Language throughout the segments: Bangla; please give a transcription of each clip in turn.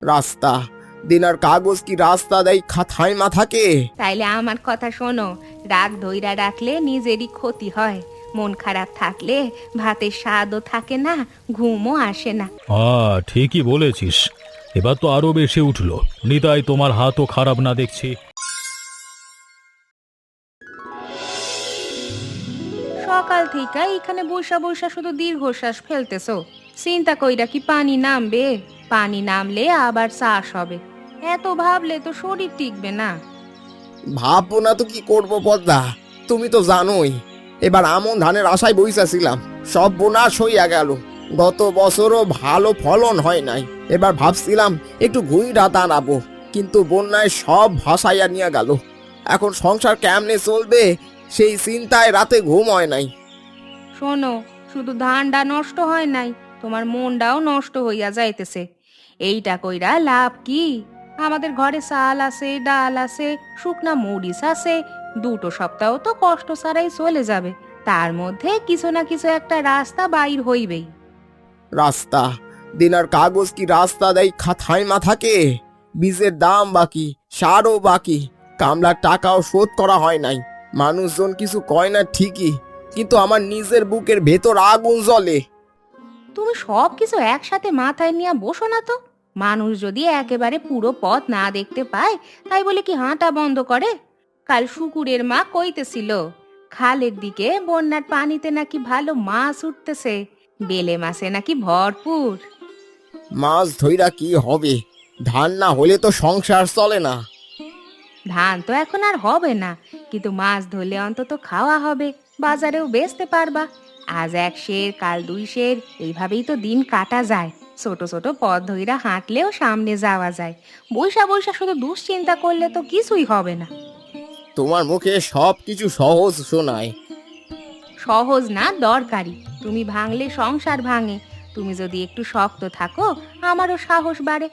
রাস্তা দিনার কাগজ কি রাস্তা দেয় খাতায় মা থাকে? তাইলে আমার কথা শোনো, রাগ ধইরা রাখলে নিজেরই ক্ষতি হয়। মন খারাপ থাকলে ভাতের স্বাদও থাকে না, ঘুমও আসে না। হ্যাঁ, ঠিকই বলেছিস। এবার তো আরো বেশি উঠলো। নিতাই, তোমার হাতও খারাপ না দেখছি। সকাল থেকে এখানে বসা বসা শুধু দীর্ঘশ্বাস ফেলতেছো। চিন্তা কইরা কি পানি নামবে? পানি নামলে আবার চাষ হবে। এত ভাবলে তো শরীর টিকবে না। ভাববো না তো কি করবো পদ্মা? তুমি তো জানোই এবার আমন ধানের আশায় বইসাছিলাম, সব বোনাস হইয়া গেল। গত বছরও ভালো ফলন হয় নাই। এবার ভাবছিলাম একটু ঘুইরা দাঁড়াবো, কিন্তু বন্যায় সব ভাসাইয়া নিয়ে গেল। এখন সংসার কেমনে চলবে সেই চিন্তায় রাতে ঘুম হয় নাই। শোনো, শুধু ধানটা নষ্ট হয় নাই, তোমার মনটাও নষ্ট হইয়া যাইতেছে। এইটা কইরা লাভ কি? আমাদের ঘরে চাল আছে, ডাল আছে, শুকনা মরিচ আছে। 2 সপ্তাহ তো কষ্ট ছাড়াই চলে যাবে। তার মধ্যে কিছু না কিছু একটা রাস্তা বাইর হইবেই। রাস্তা দিনার কাগজ কি রাস্তা দেয় খাতায় মা থাকে? বীজের দাম বাকি, সারও বাকি, কামলার টাকাও শোধ করা হয় নাই। মানুষজন কিছু কয় না ঠিকই, কিন্তু আমার নিজের বুকের ভেতর আগুন জ্বলে। তুমি সব কিছু একসাথে মাথায় নিয়ে বসো না তো। মানুষ যদি একেবারে পুরো পথ না দেখতে পায়, তাই বলে কি হাঁটা বন্ধ করে? কাল শুকুরের মা কইতেছিল, খালের দিকে বন্যার পানিতে নাকি ভালো মাছ উঠতেছে, বেলে মাছে নাকি ভরপুর। মাছ ধইরা কি হবে? ধান না হলে তো সংসার চলে না। ধান তো এখন আর হবে না, কিন্তু মাছ ধরলে অন্তত খাওয়া হবে, বাজারেও বেচতে পারবা। আজ 1 সের, কাল 2 সের, এইভাবেই তো দিন কাটা যায়। ছোট ছোট পথ ধইরা হাঁটলেও সামনে যাওয়া যায়। বৈশা বৈশা শুধু দুশ্চিন্তা করলে তো কিছুই হবে না। তোমার মুখে সব কিছু সহজ শোনায়। সহজ না, দরকারি। তুমি ভাঙলে সংসার ভাঙে। তুমি যদি একটু শক্ত থাকো, আমারও সাহস বাড়ে।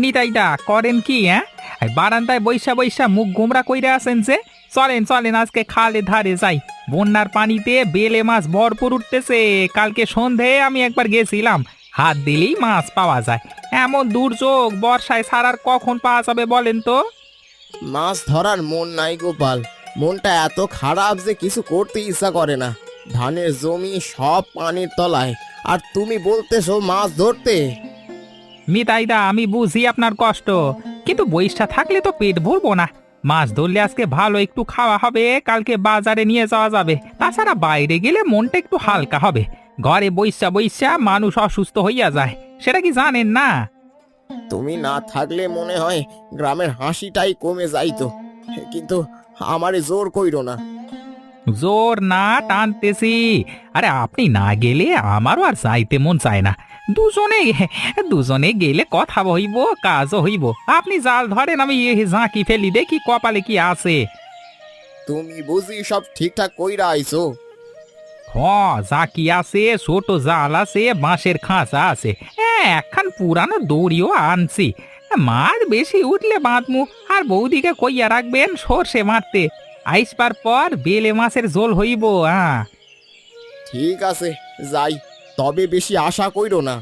নিতাইদা করেন কি? হ্যাঁ, এই বারান্দায় বৈশা বৈশা মুখ গোমরা কইরা আছেন যে। চলেন চলেন, আজকে খালে ধারে যাই। বন্যার পানিতে বেলে মাছ ভরপুর উঠতেছে। কালকে সন্ধে আমি একবার গেছিলাম, হাত দিলেই মাছ পাওয়া যায়। এমন দুর্যোগ বর্ষায় ছাড়ার কখন পাওয়া যাবে বলেন তো? মাছ ধরার মন নাই গোপাল, মনটা এত খারাপ যে কিছু করতে ইচ্ছা করে না। ধানের জমি সব পানির তলায়, আর তুমি বলতেছো মাছ ধরতে? নিতাইদা, আমি বুঝি আপনার কষ্ট, কিন্তু বৈশা থাকলে তো পেট ভরবো না। মাছ ধরলে আজকে ভালো একটু খাওয়া হবে, কালকে বাজারে নিয়ে যাওয়া যাবে। তাছাড়া বাইরে গেলে মনটা একটু হালকা হবে। ঘরে বৈশা বৈশা মানুষ অসুস্থ হইয়া যায়, সেটা কি জানেন না? তুমি না থাকলে মনে হয় গ্রামের হাসিটাই কমে যাইতো, কিন্তু আমারে জোর কইরো না। জোর না টানতেছি। আরে আপনি না গেলে আমারও আর যাইতে মন চায় না। দুজনে দুজনে গেলে কথা হইব, কাজও হইব। আপনি জাল ধরেন, আমি ঝাঁকি ফেলি, দেখি কপালে কি আছে। তুমি বুঝি সব ঠিকঠাক কইরা আইছো? যা কি আছে, ছোট জাল আছে, বাঁশের খাঁচা আছে, একখান পুরানো দড়িও আনছি। মাছ বেশি উঠলে বাঁধমু। আর বৌদিকে কইয়া রাখবেন সর্ষে মারতে। আইসবার পর বেলে মাছের ঝোল হইব। হ্যাঁ, ঠিক আছে, যাই, তবে বেশি আশা কইরো না।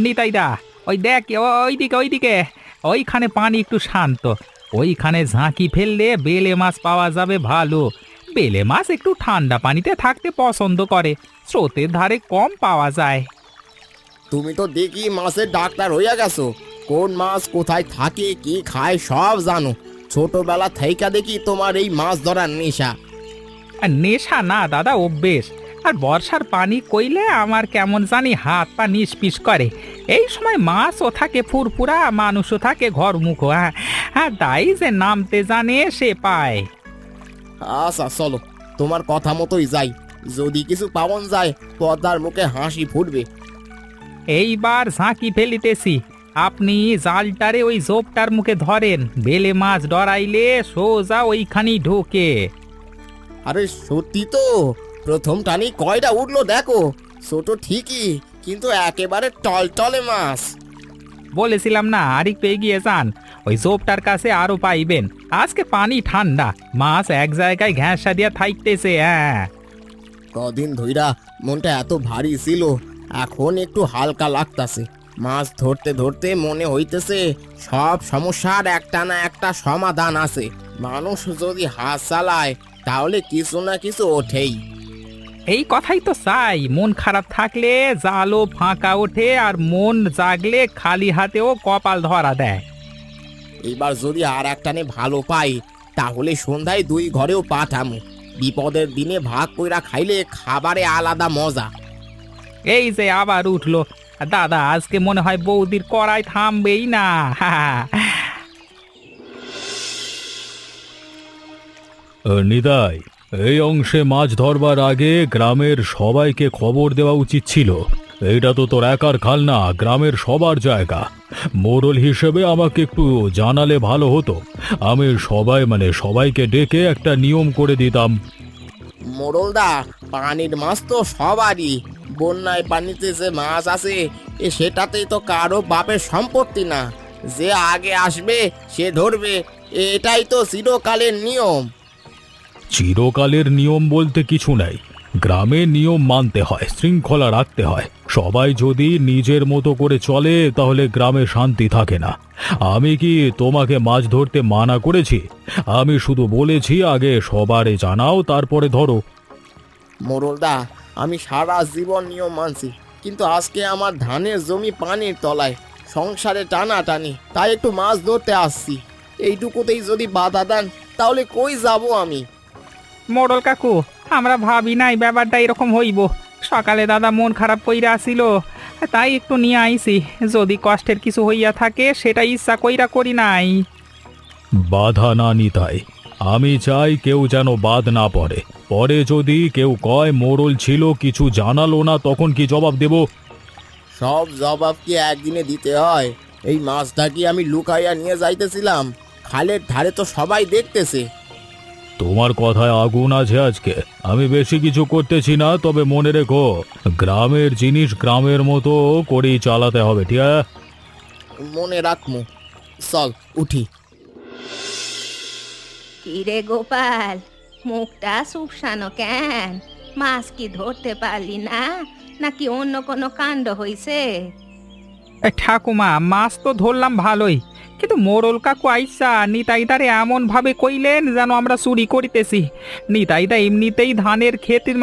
নিতাইদা, ওই দেখ, ওইদিকে ওইদিকে, ওইখানে পানি একটু শান্ত। ওইখানে ঝাঁকি ফেললে বেলে মাছ পাওয়া যাবে ভালো। বেলে মাছ একটু ঠান্ডা পানিতে থাকতে পছন্দ করে, স্রোতের ধারে কম পাওয়া যায়। তুমি তো দেখি মাছের ডাক্তার হইয়া গেছো, কোন মাছ কোথায় থাকে কি খায় সব জানো। ছোটবেলা থেইকা দেখি তোমার এই মাছ ধরার নেশা। আর নেশা না দাদা, অভ্যেস। আর বর্ষার পানি কইলে আমার কেমন জানি হাত পা নিষ্পিস করে। এই সময় মাছও থাকে ফুরফুরা, মানুষও থাকে ঘর মুখো। হ্যাঁ হ্যাঁ, তাই যে নামতে জানে সে পায়। আচ্ছা চলো, তোমার কথা মতোই যাই। যদি কিছু পাওন যায় পদ্মার মুখে হাসি ফুটবে। এইবার ঝাঁকি ফেলিতেছি, আপনি জালটারে ওই জোপটার মুখে ধরেন। বেলে মাছ ডরাইলে সোজা ওইখানেই ঢোকে। আরে সত্যি তো? প্রথম টানি কয়টা উঠলো দেখো। ছোট ঠিকই, কিন্তু একেবারে টলটলে মাছ। বলেছিলাম না, আরেকটু এগিয়ে যান, ওই জোপটার কাছে আরো পাইবেন। আজকে পানি ঠান্ডা, মাছ এক জায়গায় ঘ্যাঁসা দিয়া থাইতেছে। হ্যাঁ, কদিন ধইরা মনটা এত ভারী ছিল, এখন একটু হালকা লাগতাছে। মাছ ধরতে ধরতে মনে হইতেছে সব সমস্যার একটা না একটা সমাধান আছে। মানুষ যদি হাত চালায় তাহলে কিছু না কিছু ওঠেই। এই কথাই তো চাই, মন খারাপ থাকলে জালও ফাঁকা ওঠে, আর মন জাগলে খালি হাতেও কপাল ধরা দেয়। এবার যদি আর একটানে ভালো পাই তাহলে সন্ধ্যায় দুই ঘরেও পাঠামু। বিপদের দিনে ভাগ কইরা খাইলে খাবারে আলাদা মজা। এই যে আবার উঠলো দাদা, আজকে মনে হয় বৌদির কড়াই থামবেই না। নিতাই, এই অংশে মাছ ধরবার আগে গ্রামের সবাইকে খবর দেওয়া উচিত ছিল। এইটা তো তোর একার খাল না, গ্রামের সবার জায়গা। মোড়ল হিসেবে আমাকে একটু জানালে ভালো হতো। আমি সবাইকে ডেকে একটা নিয়ম করে দিতাম। মোড়লদা, পানির মাছ তো সবারই। বন্যায় পানিতে যে মাছ আছে সেটাতেই তো কারো বাপের সম্পত্তি না। যে আগে আসবে সে ধরবে, এটাই তো চিরকালের নিয়ম। চিরকালের নিয়ম বলতে কিছু নাই। গ্রামের নিয়ম মানতে হয়, শৃঙ্খলা রাখতে হয়। সবাই যদি নিজের মতো করে চলে তাহলে গ্রামে শান্তি থাকে না। আমি কি তোমাকে মাছ ধরতে মানা করেছি? আমি শুধু বলেছি আগে সবারে জানাও, তারপরে ধরো। মোড়লদা, আমি সারা জীবন নিয়ম মানছি, কিন্তু আজকে আমার ধানের জমি পানির তলায়, সংসারে টানাটানি, তাই একটু মাছ ধরতে আসছি। এইটুকুতেই যদি বাধা দেন তাহলে কই যাব আমি? মোড়ল কাকু, আমরা ভাবি নাই ব্যাপারটা এরকম হইব। সকালে দাদা মন খারাপ কইরা আসিল, তাই একটু নিয়ে আইছি। যদি কষ্টের কিছু হইয়া থাকে সেটা ইচ্ছা কইরা করি নাই। বাধা না নিতাই, আমি চাই কেউ যেন বাদ না পড়ে। পরে যদি কেউ কয় মোড়ল ছিল কিছু জানালো না, তখন কি জবাব দেব? সব জবাব কি একদিনে দিতে হয়? এই মাছটা কি আমি লুকাইয়া নিয়ে যাইতেছিলাম? খালের ধারে তো সবাই দেখতেছে। তোমার কথায় আগুন আছে আজকে। আমি বেশি কিছু করতেছি না, তবে মনে রেখো গ্রামের জিনিস গ্রামের মতো করেই চালাতে হবে, ঠিক আছে? মনে রাখমু। চল উঠি। কিরে গোপাল, মুখটা শুকসানো কেন? মাছ কি ধরতে পারলি না, নাকি অন্য কোনো কাণ্ড হইছে? ঠাকুমা, মাছ তো ধরলাম ভালোই, কিন্তু মোড়ল কাকু আইসা নিতাইদারে এমন ভাবে কইলেন যেন আমরা চুরি করিতেছি। নিতাইদা এমনিতেই ধানের ক্ষেতের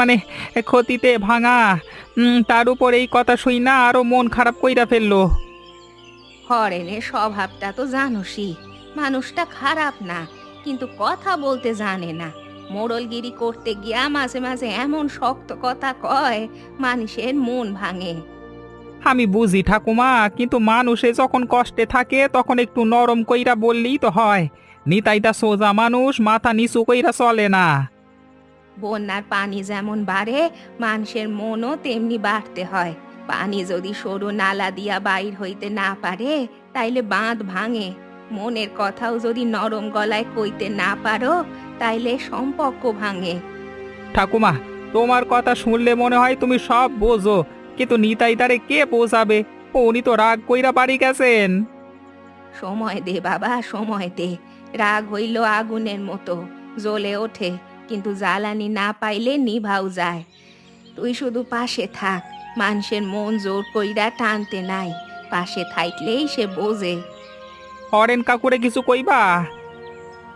ক্ষতিতে ভাঙা, তার উপর এই কথা শুই না আরো মন খারাপ কইরা ফেললো। হরেনের স্বভাবটা তো জানোসই, মানুষটা খারাপ না, কিন্তু কথা বলতে জানে না। মোড়লগিরি করতে গিয়া মাঝে মাঝে এমন শক্ত কথা কয়, মানুষের মন ভাঙে। আমি বুঝি ঠাকুমা, কিন্তু মানুষে যখন কষ্টে থাকে তখন একটু নরম কইরা বললেই তো হয়। নিতাইদা সোজা মানুষ, মাথা নিচু কইরা চলে না। বন্যার পানি যেমন বাড়ে, মানুষের মনও তেমনি বাড়তে হয়। পানি যদি সরু নালা দিয়া বাইর হইতে না পারে তাইলে বাঁধ ভাঙে। মনের কথাও যদি নরম গলায় কইতে না পারো তাইলে সম্পর্ক ভাঙে। ঠাকুমা, তোমার কথা শুনলে মনে হয় তুমি সব বোঝো, কিন্তু নিতাইদারে কে বোঝাবে? উনি তো রাগ কইরা বাড়ি গেছেন। সময় দে বাবা, সময় দে। রাগ হইল আগুনের মতো, জ্বলে ওঠে, কিন্তু জ্বালানি না পাইলে নিভাও যায়। তুই শুধু পাশে থাক, মানুষের মন জোর কইরা টানতে নাই, পাশে থাকলেই সে বোঝে। হরেন কাকুরে কিছু কইবা?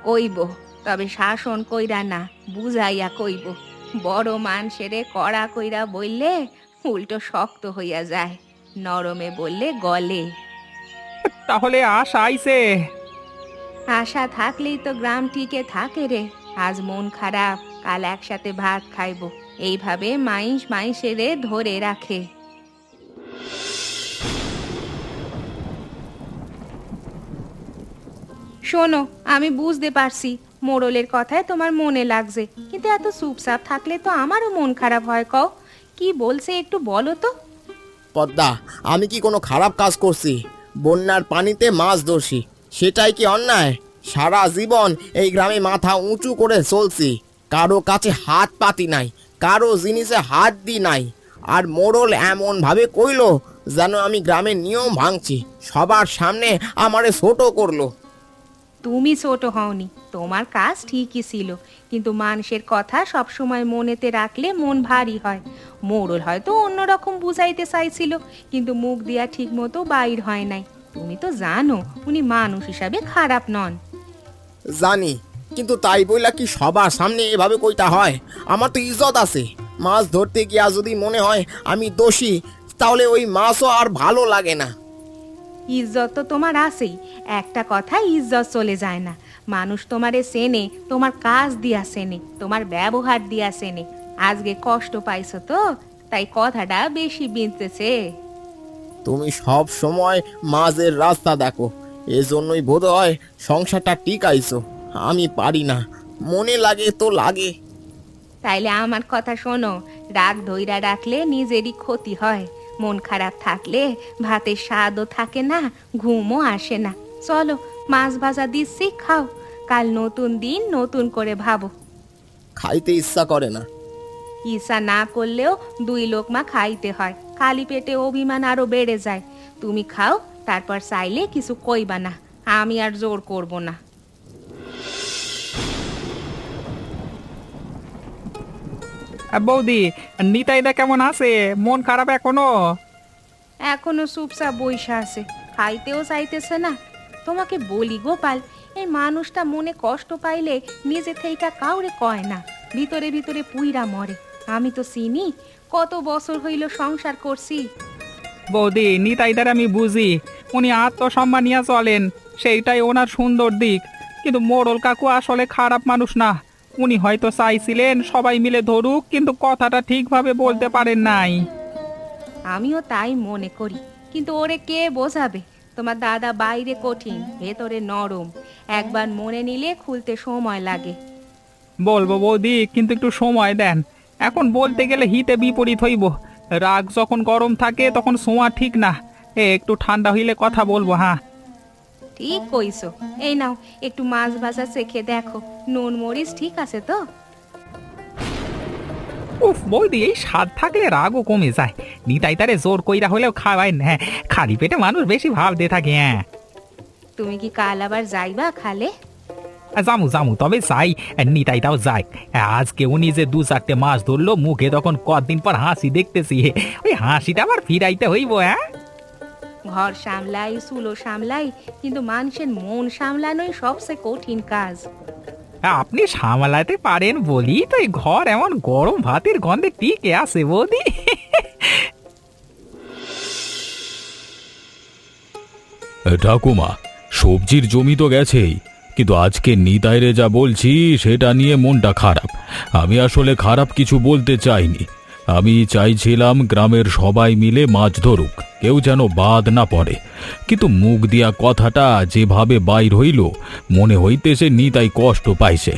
কইব, তবে শাসন কইরা না, বুঝাইয়া কইব। বড় মানুষেরে কড়া কইরা বললে উল্টো শক্ত হইয়া যায়, নরমে বললে গলে। তাহলে আশা আইছে। আশা থাকলেই তো গ্রাম টিকে থাকে রে। আজ মন খারাপ, কাল একসাথে ভাত খাইবো, এইভাবে মাইস মাইসেরে ধরে রাখে। শোনো, আমি বুঝতে পারছি মোড়লের কথায় তোমার মনে লাগছে, কিন্তু এত চুপচাপ থাকলে তো আমারও মন খারাপ হয়। কও কি বলছে একটু বলো তো। পদ্মা, আমি কি কোনো খারাপ কাজ করছি? বন্যার পানিতে মাছ ধরছি, সেটাই কি অন্যায়? সারা জীবন এই গ্রামে মাথা উঁচু করে চলছি, কারো কাছে হাত পাতি নাই, কারো জিনিসে হাত দি নাই। আর মোড়ল এমন ভাবে কইলো যেন আমি গ্রামের নিয়ম ভাঙছি, সবার সামনে আমারে ছোট করলো। তুমি ছোট হওনি, তোমার কাজ ঠিকই ছিল, কিন্তু মানুষের কথা সবসময় মনেতে রাখলে মন ভারী হয়। মোড়ল হয়তো অন্যরকম বুঝাইতে চাইছিল, কিন্তু মুখ দিয়া ঠিক মতো বাইর হয় নাই। তুমি তো জানো উনি মানুষ হিসাবে খারাপ নন। জানি, কিন্তু তাই বইলা কি সবার সামনে এভাবে কইটা হয়? আমার তো ইজ্জত আছে। মাছ ধরতে গিয়া যদি মনে হয় আমি দোষী, তাহলে ওই মাছও আর ভালো লাগে না। ইজ্জত তো তোমার আছেই, একটা কথা ইজ্জত চলে যায় না। মানুষ তোমারে চেনে তোমার কাজ দিয়া চেনে, তোমার ব্যবহার দিয়া চেনে। আজকে কষ্ট পাইছো তো, তাই কথাটা বেশি বিনতেছে। তুমি সব সময় মাঝের রাস্তা দেখো, এজন্যই বোধ হয় সংসারটা টিকাইছো। আমি পারি না, মনে লাগে তো লাগে। তাইলে আমার কথা শোনো, রাগ ধইরা রাখলে নিজেরই ক্ষতি হয়। মন খারাপ থাকলে ভাতের স্বাদও থাকে না, ঘুমও আসে না। চলো, মাছ ভাজা দিচ্ছি, খাও। কাল নতুন দিন, নতুন করে ভাবো। খাইতে ইচ্ছা করে না। ইচ্ছা না করলেও 2 লোকমা খাইতে হয়, খালি পেটে অভিমান আরো বেড়ে যায়। তুমি খাও, তারপর চাইলে কিছু কইবা না, আমি আর জোর করব না। বৌদি, নিতাইদা কেমন আছে? মন খারাপ এখনো? এখনো চুপচাপ বইসা আছে, খাইতেও চাইতেছে না। তোমাকে বলি গোপাল, এই মানুষটা মনে কষ্ট পাইলে নিজে থেইকা কাউরে কয় না, ভিতরে ভিতরে পুইরা মরে। আমি তো চিনি, কত বছর হইল সংসার করছি। বৌদি, নিতাইদার আমি বুঝি, উনি আত্মসম্মান নিয়ে চলেন, সেইটাই ওনার সুন্দর দিক। কিন্তু মোড়ল কাকু আসলে খারাপ মানুষ না। উনি হয়তো চাইছিলেন সবাই মিলে ধরুক, কিন্তু কথাটা ঠিকভাবে বলতে পারেন নাই। আমিও তাই মনে করি, কিন্তু ওরে কে বোঝাবে? তোমার দাদা বাইরে কঠিন, ভেতরে নরম। একবার মনে নিলে খুলতে সময় লাগে। বলবো বৌদি, কিন্তু একটু সময় দেন। এখন বলতে গেলে হিতে বিপরীত হইব। রাগ যখন গরম থাকে তখন শোয়া ঠিক না। একটু ঠান্ডা হইলে কথা বলবো। হ্যাঁ, ঠিক কইছো। এই নাও, একটু মাছ ভাজা চেখে দেখো, নুন মরিচ ঠিক আছে তো? উফ বৌদি, এই স্বাদ থাকলে রাগও কমে যায়। নিতাই তারে জোর কইরা হলেও খাওয়াই না। হ্যাঁ, খালি পেটে মানুষ বেশি ভাবতে থাকে। হ্যাঁ, তুমি কি কাল আবার যাইবা খালে? জামু জামু, তবে যাই। নিতাইটাও যাই। আজকে উনি যে 2-4টে মাছ ধরলো, মুখে তখন কতদিন পর হাসি দেখতেছি। ওই হাসিটা আবার ফিরাইতে হইব। হ্যাঁ, ঘর সামলাই, চুলো সামলাই, কিন্তু মানুষের মন সামলানোই সবচেয়ে কঠিন কাজ। আপনি সামলাতে পারেন বলি তো এই ঘর এমন গরম ভাতের গন্ধে টিকে আছে বৌদি। ঠাকুমা, সবজির জমি তো গেছেই, কিন্তু আজকে নিতাইরে যা বলছি সেটা নিয়ে মনটা খারাপ। আমি আসলে খারাপ কিছু বলতে চাইনি। আমি চাইছিলাম গ্রামের সবাই মিলে মাছ ধরুক, কেউ যেন বাদ না পড়ে। কিন্তু মুখ দিয়া কথাটা যেভাবে বাইর হইল, মনে হইতেছে নিতাই কষ্ট পাইছে।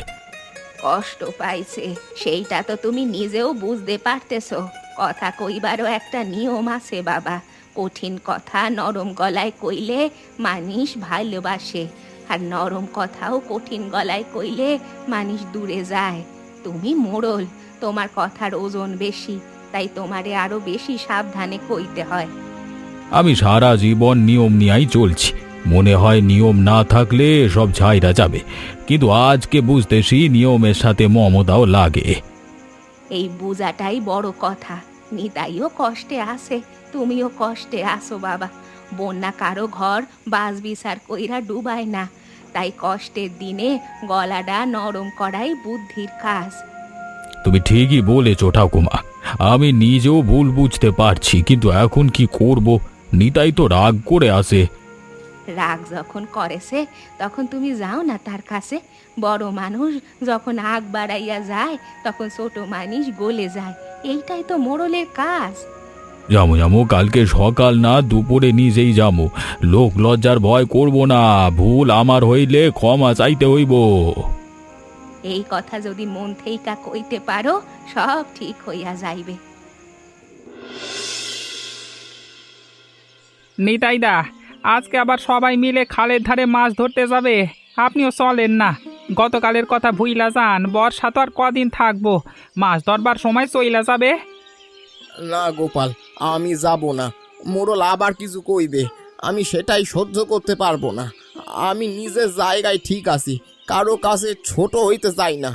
কষ্ট পাইছে সেইটা তো তুমি নিজেও বুঝতে পারতেছো। কথা কইবারও একটা নিয়ম আছে বাবা। কঠিন কথা নরম গলায় কইলে মানুষ ভালোবাসে, আর নরম কথাও কঠিন গলায় কইলে মানুষ দূরে যায়। তুমি মোড়ল, তোমার কথার ওজন বেশি, তাই তোমারে আরো বেশি সাবধানে কইতে হয়। আমি সারা জীবন নিয়ম নিয়েই চলছি, মনে হয় নিয়ম না থাকলে সব ছাইরা যাবে, কিন্তু আজকে বুঝতেছি নিয়মের সাথে মমতাও লাগে। এই বুঝাটাই বড় কথা। নিতাইও কষ্টে আছে, তুমিও কষ্টে আসো বাবা। বন্যা কারো ঘর বাস বিচার কইরা ডুবায় না, তাই কষ্টের দিনে গলাটা নরম করাই বুদ্ধির কাজ। তুমি ঠিকই বলেছ ঠাকুমা, আমি নিজেও ভুল বুঝতে পারছি, কিন্তু এখন কি করব? নিতাই তো রাগ করে আসে। রাগ যখন করেছে তখন তুমি যাও না তার কাছে। বড় মানুষ যখন আগ বাড়াইয়া যায় তখন ছোট মানুষ গলে যায়, এইটাই তো মোড়লের কাজ। যাবো যাবো, কালকে সকাল না দুপুরে নিজেই যাবো। লোক লজ্জার ভয় করব না, ভুল আমার হইলে ক্ষমা চাইতে হইব। এই কথা যদি মন থেইকা কইতে পারো, সব ঠিক হইয়া যাইবে। নিতাইদা, আজকে আবার সবাই মিলে খালের ধারে মাছ ধরতে যাবে। আপনিও চলেন না। গতকালের কথা ভুইলা যান, বর্ষা তো আর কদিন থাকবো, মাছ ধরবার সময় চইলা যাবে। না গোপাল, আমি যাব না। মোড়ল আবার কিছু কইবে, আমি সেটাই সহ্য করতে পারবো না। আমি নিজের জায়গায় ঠিক আছি, কারো কাছে ছোট হইতে চাই না।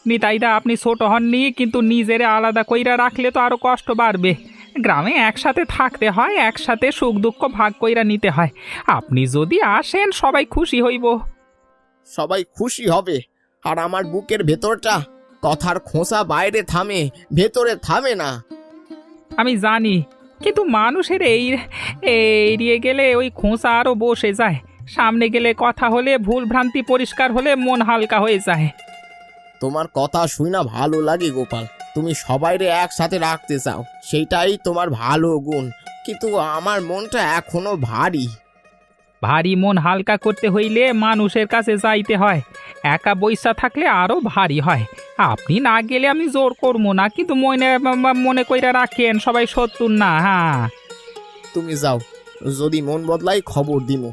নিতাইদা আপনি ছোট হননি, কিন্তু নিজেরে আলাদা কইরা রাখলে তো আরো কষ্ট বাড়বে। গ্রামে একসাথে থাকতে হয়, একসাথে সুখ দুঃখ ভাগ কইরা নিতে হয়। আপনি যদি আসেন সবাই খুশি হইব। সবাই খুশি হবে, আর আমার বুকের ভেতরটা কথার খোঁচা বাইরে থামে, ভেতরে থামে না। আমি জানি, কিন্তু মানুষের এই এড়িয়ে গেলে ওই খোঁচা আরো বসে যায়। সামনে গেলে কথা হলে ভুল ভ্রান্তি পরিষ্কার হলে মন হালকা হয়ে যায়। তোমার কথা শুই না ভালো লাগে গোপাল, তুমি সবাইরে একসাথে রাখতে চাও, সেইটাই তোমার ভালো গুণ। কিন্তু আমার মনটা এখনো ভারী। ভারী মন হালকা করতে হইলে মানুষের কাছে যাইতে হয়। একা বইসা থাকলে আরো ভারী হয়। আপনি না গেলে আমি জোর করবো না, কিন্তু মনে কইরা রাখেন সবাই সত্তর না। হ্যাঁ, তুমি যাও, যদি মন বদলাই খবর দিমু।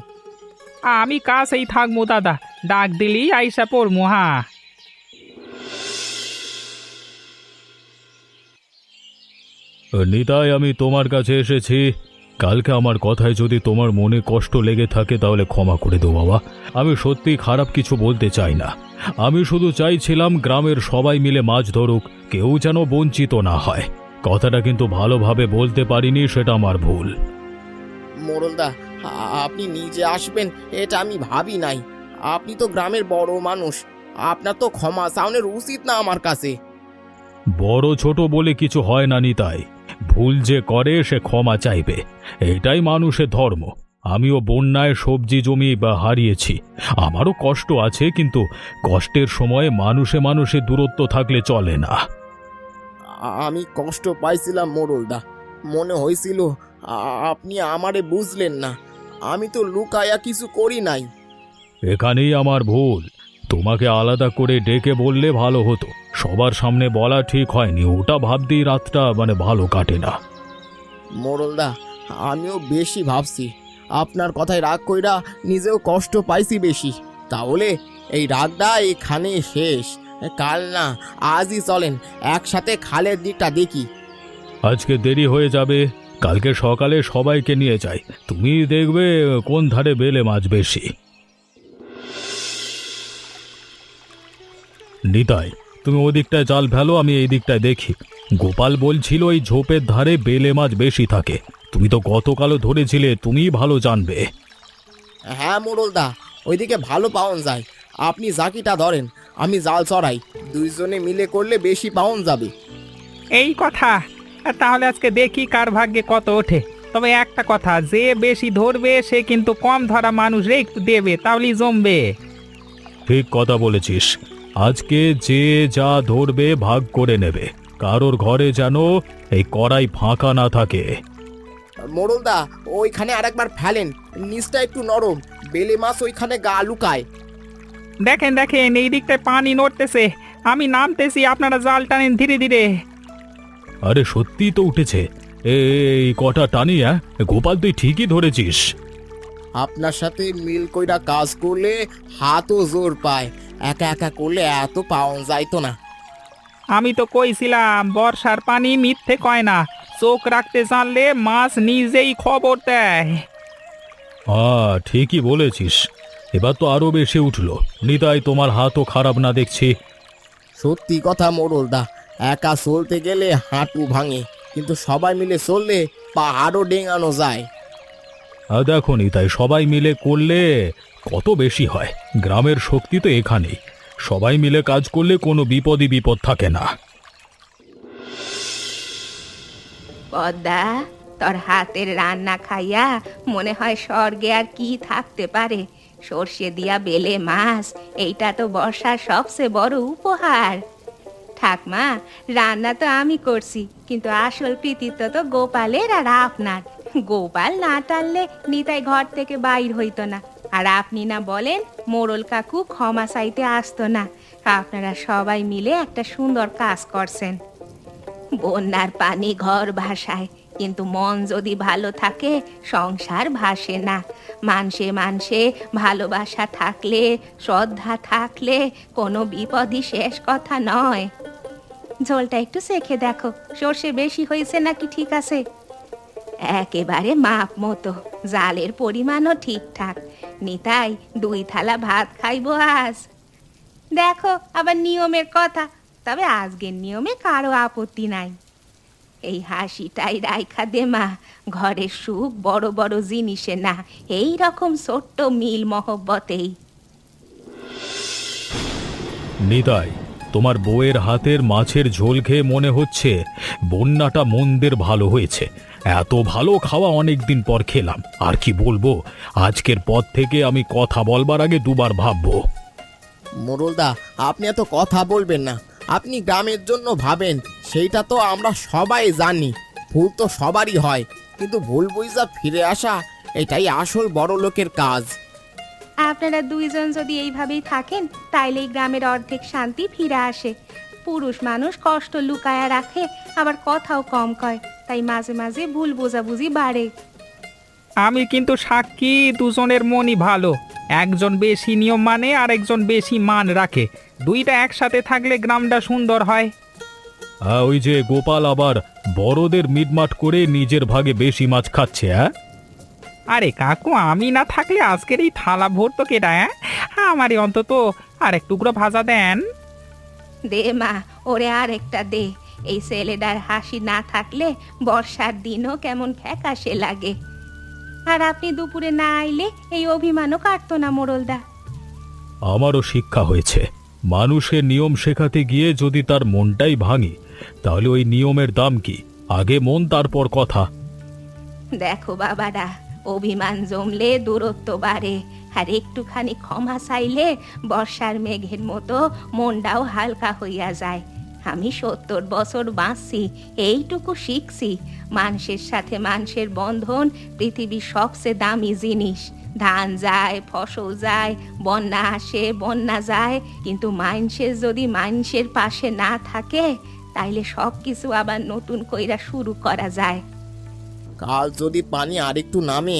আমি কাছেই থাকবো দাদা, ডাক দিলেই আইসা পড়মু। হ্যাঁ, নিতাই, আমি তোমার কাছে এসেছি। কালকে আমার কথায় যদি তোমার মনে কষ্ট লেগে থাকে তাহলে ক্ষমা করে দাও বাবা। আমি সত্যি খারাপ কিছু বলতে চাই না। আমি শুধু চাইছিলাম গ্রামের সবাই মিলে মাছ ধরুক, কেউ যেন বঞ্চিত না হয়। কথাটা কিন্তু ভালোভাবে বলতে পারিনি, সেটা আমার ভুল। মোড়লদা, আপনি নিজে আসবেন এটা আমি ভাবি নাই। আপনি তো গ্রামের বড় মানুষ, আপনার তো ক্ষমা চাওনের উচিত না আমার কাছে। বড় ছোট বলে কিছু হয় না নিতাই, ভুল যে করে সে ক্ষমা চাইবে, এটাই মানুষের ধর্ম। আমিও বন্যায় সবজি জমি হারিয়েছি, আমারও কষ্ট আছে, কিন্তু কষ্টের সময়ে মানুষে মানুষে দূরত্ব থাকলে চলে না। আমি কষ্ট পাইছিলাম মোড়লদা, মনে হয়েছিল আপনি আমারে বুঝলেন না। আমি তো লুকায়া কিছু করি নাই। এখানেই আমার ভুল। তোমাকে আলাদা করে ডেকে বললে ভালো হতো, সবার সামনে বলা ঠিক হয়নি, ওটা ভাবতেই রাতটা ভালো কাটে না। মোড়লদা, আমিও বেশি ভাবছি, আপনার কথায় রাগ কইরা নিজেও কষ্ট পাইছি বেশি। তাহলে এই রাগটা এখানে শেষ, কাল না আজই চলেন একসাথে খালের দিকটা দেখি। আজকে দেরি হয়ে যাবে, কালকে সকালে সবাইকে নিয়ে যাই, তুমি দেখবে কোন ধারে বেলে মাছ বেশি। নিতাই, তুমি ওদিকটায় জাল ফেলো, আমি এই দিকটায় দেখি। গোপাল বলছিল এই ঝোপের ধারে বেলে মাছ বেশি থাকে। তুমি তো গতকালও ধরেছিলে, তুমিই ভালো জানবে। হ্যাঁ মোড়লদা, ওইদিকে ভালো পাওন যায়। আপনি জাকিটা ধরেন, আমি জাল চড়াই, দুইজনে মিলে করলে বেশি পাওন যাবে। এই কথা। তাহলে আজকে দেখি কার ভাগ্যে কত ওঠে। তবে একটা কথা, যে বেশি ধরবে সে কিন্তু কম ধরা মানুষরে একটু দেবে, তাহলেই জমবে। ঠিক কথা বলেছিস, আজকে যে যা ধরবে ভাগ করে নেবে, কারোর ঘরে যেন এই কড়াই ফাঁকা না থাকে। মোড়লদা, ওইখানে আরেকবার ফেলেন, নিচটা একটু নরম, বেলে মাছ ওইখানে গা লুকায়। দেখেন দেখেন, এই দিকটায় পানি নড়তেছে, আমি নামতেছি, আপনারা জাল টানেন ধীরে ধীরে। আরে সত্যি তো উঠেছে, এই কটা টানি। গোপাল, তুই ঠিকই ধরেছিস। আপনার সাথে মিল কইরা কাজ করলে হাতও জোর পায়, একা একা করলে এত পাওয়া যাইতো না। আমি তো কইছিলাম বর্ষার পানি মিথ্যে কয় না, চোখ রাখতে জানলে মাছ নিজেই খবর দেয়। হ্যাঁ, ঠিকই বলেছিস, এবার তো আরো বেশি উঠলো। নিতাই, তোমার হাতও খারাপ না দেখছি। সত্যি কথা মোড়লদা, একা চলতে গেলে হাঁটু ভাঙে, কিন্তু সবাই মিলে চললে পাহাড়ও ডেঙানো যায়। দেখো নিতাই, সবাই মিলে করলে কত বেশি হয়। গ্রামের শক্তি তো এখানেই, সবাই মিলে কাজ করলে কোনো বিপদ থাকে না। পদ্মা, তোর হাতের রান্না খাইয়া মনে হয় স্বর্গে আর কি থাকতে পারে। সর্ষে দিয়া বেলে মাছ, এইটা তো বর্ষার সবচেয়ে বড় উপহার। ঠাকমা, রান্না তো আমি করছি, কিন্তু আসল কৃতিত্ব তো গোপালের আর আপনার। গোপাল না টানলে নিতাই ঘর থেকে বাইর হইতো না, আর আপনি না বলেন মোড়ল কাকু ক্ষমা চাইতে আসতো না। আপনারা সবাই মিলে একটা সুন্দর কাজ করছেন। বন্যার পানি ঘর ভাসায়, কিন্তু মন যদি ভালো থাকে সংসার ভাসে না। মানসে মানসে ভালোবাসা থাকলে, শ্রদ্ধা থাকলে কোনো বিপদই শেষ কথা নয়। ঝোলটা একটু চেখে দেখো, সর্ষে বেশি হয়েছে নাকি ঠিক আছে। একেবারে মাপ মতো, জালের পরিমাণও ঠিকঠাক। নিতাই, 2 থালা ভাত খাইবো আজ। দেখো আবার নিয়মের কথা, তবে আজকের নিয়মে কারো আপত্তি নাই। এই হাসিটাই রাইখা দে মা, ঘরের সুখ বড় বড় জিনিসে না, এই রকম ছোট্ট মিল মহব্বতেই। নিতাই, তোমার বউয়ের হাতের মাছের ঝোল খেয়ে মনে হচ্ছে বন্যাটা মন্দের ভালো হয়েছে। এত ভালো খাওয়া অনেকদিন পর খেলাম। আর কি বলবো, আজকের পর থেকে আমি কথা বলবার আগে 2বার ভাববো। মোড়লদা, আপনি এত কথা বলবেন না। আপনি গ্রামের জন্য ভাবেন, সেইটা তো আমরা সবাই জানি। ভুল তো সবারই হয়, কিন্তু ভুল বুঝা ফিরে আসা, এটাই আসল বড় লোকের কাজ। আপনারা 2জন যদি এইভাবেই থাকেন তাইলে এই গ্রামের অর্ধেক শান্তি ফিরে আসে। পুরুষ মানুষ কষ্ট লুকায়া রাখে, আবার কথাও কম কয়, তাই মাঝে মাঝে ভুল বোঝাবুঝি বাড়ে। আমি কিন্তু সাক্ষী, দুজনের মনই ভালো। একজন বেশি নিয়ম মানে আর একজন বেশি মান রাখে। 2টা একসাথে থাকলে গ্রামটা সুন্দর হয়। ওই যে গোপাল আবার বড়দের মিটমাট করে নিজের ভাগে বেশি মাছ খাচ্ছে। আরে কাকু, আমি না থাকলে আজকের এই থালা ভরতো কেটা? আমারই অন্তত আর এক টুকরো ভাজা দেন। দে মা, ওরে আরেকটা দে। এই ছেলেটার হাসি না থাকলে বর্ষার দিনও কেমন ফ্যাকাশে লাগে। আর আপনি দুপুরে না আইলে এই অভিমানও কাটতো না মোড়লদা। আমারও শিক্ষা হয়েছে, মানুষের নিয়ম শেখাতে গিয়ে যদি তার মনটাই ভাঙি, তাহলে ওই নিয়মের দাম কি? আগে মন, তারপর কথা। দেখো বাবারা, অভিমান জমলে দূরত্ব বাড়ে, আর একটুখানি ক্ষমা চাইলে বর্ষার মেঘের মতো মনটাও হালকা হইয়া যায়। আমি 70 বছর বাঁচছি, এইটুকু শিখছি, মানুষের সাথে মানুষের বন্ধন পৃথিবীর সবচেয়ে দামি জিনিস। ধান যায়, ফসল যায়, বন্যা আসে, বন্যা যায়, কিন্তু মানুষের যদি মানুষের পাশে না থাকে, তাইলে সব কিছু আবার নতুন কইরা শুরু করা যায়। কাল যদি পানি আরেকটু নামে,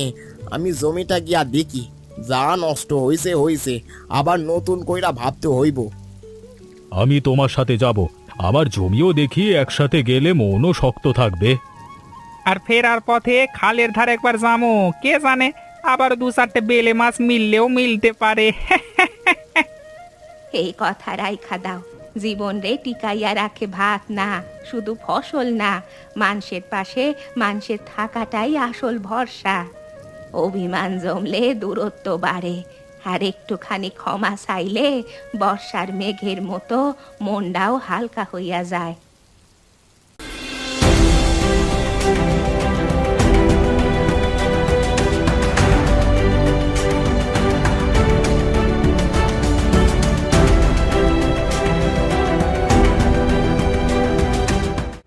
আমি জমিটা গিয়া দেখি। যা নষ্ট হইছে হইছে, আবার নতুন কইরা ভাবতে হইব। আমি তোমার সাথে যাব। আমার জমিও দেখি, একসাথে গেলে মনও শক্ত থাকবে। আর ফেরার পথে খালের ধারে একবার যাবো, কে জানে আবার 2-4টে বেলে মাছ মিললেও মিলতে পারে। এই কথা রাইখা দাও, জীবন রে টিকাইয়া রাখে ভাত না, শুধু ফসল না, মানুষের পাশে মানুষের থাকাটাই আসল ভরসা। অভিমান জমলে দূরত্ব বাড়ে, আর একটুখানি ক্ষমা চাইলে বর্ষার মেঘের মতো মনটাও হালকা হইয়া যায়।